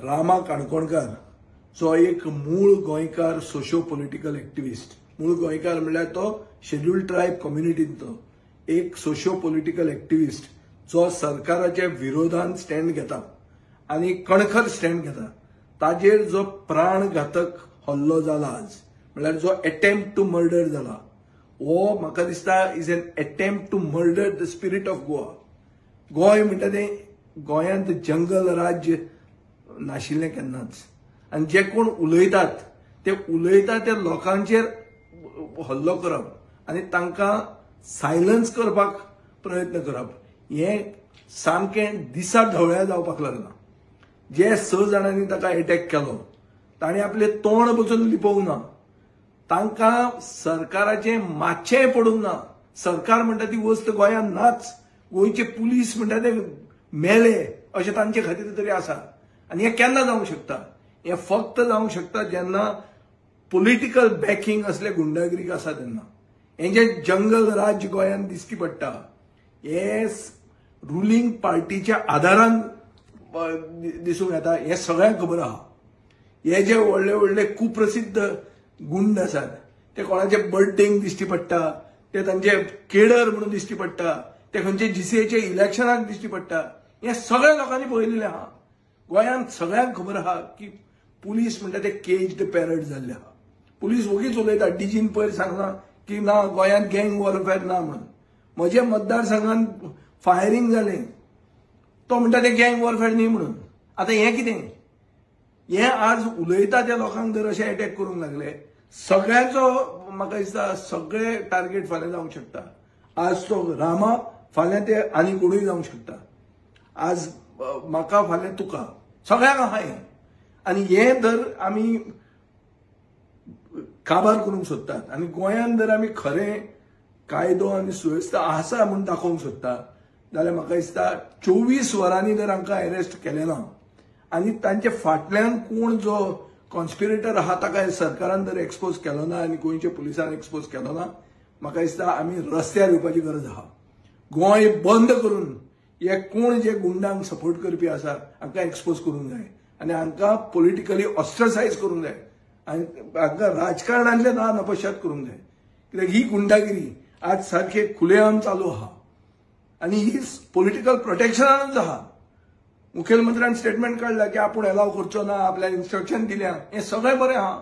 रामा काणकोणकार जो एक मूळ गोंयकार सोशियो पॉलिटिकल एक्टिविस्ट, मूळ गोंयकार म्हणल्यार तो शेड्यूल्ड ट्रायब कम्युनिटींतलो एक सोशियो पॉलिटिकल एक्टिविस्ट जो सरकाराच्या विरोधात स्टँड घेता आणि कणखर स्टँड घेता. ताजेर जो प्राणघातक हल्लो जाला आज, म्हणल्यार जो अटेम्प्ट टू मर्डर जाला, हो म्हाका दिसता is an attempt to murder the spirit of Goa. Goem म्हणटा तें गोंयांत जंगल राज्य नाशिल्लें केन्नाच, आनी जे कोण उलयतात ते लोकांचेर हल्लो करप आनी तांकां सायलन्स करपाक प्रयत्न करप हें सामकें दिसा ढवळ्या जावपाक लागलां. जे 6 जाणांनी ताका अटॅक केलो तांणी आपले तोंड बसून लिपोवंक ना, तांकां सरकाराचें मातशेंय पडूंक ना. सरकार म्हणटा ती वस्त गोंयांत नाच, गोंयचे पुलीस म्हणटा ते मेले अशें तांचे खातीर तरी आसा. आनी हें केन्ना जावंक शकता? हें फक्त जावंक शकता जेन्ना पॉलिटिकल बॅकिंग असले गुंडागिरीक आसा तेन्ना. हें जे जंगल राज्य गोंयांत दिश्टी पडटा हे रुलींग पार्टीच्या आदारान दिसूंक येता. हें सगळ्यांक खबर आहा. हे जे व्हडले व्हडले कुप्रसिद्ध गुंड आसात ते कोणाचे बर्थडेक दिश्टी पडटा, ते तांचे केडर म्हणून दिश्टी पडटा, ते खंयचे जीसीएचे इलेक्शनाक दिश्टी पडटा. हें सगळ्या लोकांनी पळयलेलें आहा. गोंयांत सगळ्यांक खबर आहा की पुलीस म्हणटा ते केज्ड पॅरट जाल्ले आहा. पुलीस वगीच उलयता, डीजीन पयर सांगना की ना गोंयांत गँग वॉरफेअर ना म्हणून. म्हज्या मतदारसंघात फायरिंग जालें, तो म्हणटा ते गँग वॉरफेअर न्ही म्हणून. आतां हें कितें? हें आज उलयता त्या लोकांक जर अशें अटॅक करूंक लागले, सगळ्याचो म्हाका दिसता सगळे टार्गेट फाल्यां जावंक शकता. आज तो रामा, फाल्यां ते आनी कोणूय जावंक शकता. आज म्हाका, फाल्यां तुका, सगळ्यांक आहा हें. आनी हें जर आमी काबार करूंक सोदतात आनी गोंयांत जर आमी खरें कायदो आनी सुवेवस्था आसा म्हूण दाखोवंक सोदतात जाल्यार म्हाका दिसता 24 वरांनी जर हांकां अरेस्ट केलें ना आनी तांचे फाटल्यान कोण जो कॉन्स्पिरेटर आहा ताका सरकारान जर एक्सपोज केलो ना आनी गोंयच्या पुलिसान एक्सपोज केलो ना, म्हाका दिसता आमी रस्त्यार येवपाची गरज आहा. गोंय बंद करून हे कोण जे गुंडांक सपोर्ट करपी आसा हांकां एक्सपोज करूंक जाय आनी हांकां पॉलिटिकली ऑस्ट्रसायज करूंक जाय आनी हांकां राजकारणांतले ना नपश्यात करूंक जाय. कित्याक ही गुंडागिरी आज सारखे खुलेआम चालू आहा आनी ही पॉलिटिकल प्रोटेक्शनानूच आहा. मुखेलमंत्र्यान स्टेटमेंट काढला की आपूण अलाव करचो ना, आपल्याक इन्स्ट्रक्शन दिल्या, हें सगळें बरें आहा.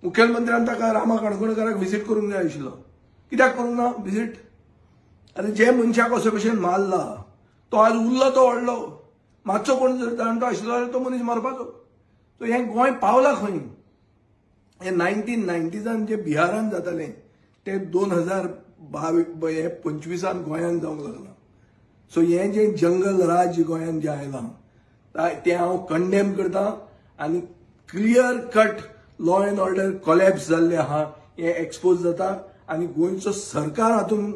मुखेलमंत्र्यान ताका रामा काणकोणकाराक व्हिजीट करूंक जाय आशिल्लो, कित्याक करूंक ना व्हिजीट? आनी जे मनशाक असो भशेन मारला तो आज उरलो तो व्हडलो, मातसो कोण जर जाणटो आशिल्लो जाल्यार तो मनीस मरपाचो. सो हें गोंय पावलां खंय? हें 1990s जे बिहारान जातालें ते 2025 गोंयांत जावंक लागलां. सो हें जे जंगल राज्य गोंयांत जें आयलां तें हांव कंडेम करतां आनी clear cut law end order collapse जाल्लें आहा हें एक्सपोज जाता आनी गोंयचो सरकार हातूंत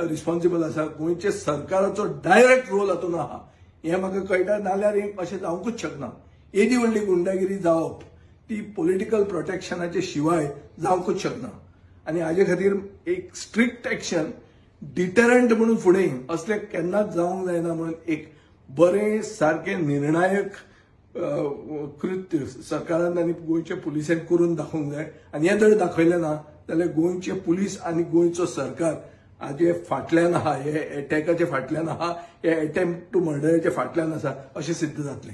रिस्पॉन्सिबल आसा. गोंयच्या सरकाराचो डायरेक्ट रोल हातूंत आहा हें म्हाका कळटा. नाल्यार हें अशें जावंकूच शकना. एदी व्हडली गुंडागिरी जावप ती पॉलिटिकल प्रोटेक्शनाचे शिवाय जावंकूच शकना. आनी हाजे खातीर एक स्ट्रिक्ट एक्शन, डिटरंट म्हणून फुडें असलें केन्नाच जावंक जायना म्हणून एक बरें सारकें निर्णायक कृत्य सरकारान आनी गोंयच्या पुलिसांनी करून दाखोवंक जाय. आनी हें जर दाखयलें ना जाल्यार गोंयचे पुलीस आनी गोंयचो सरकार हाजे फाटल्यान आहा, हे अटॅकाचे फाटल्यान आहा, हे अटेम्प्ट टू मर्डराचे फाटल्यान आसा अशें सिद्ध जातलें.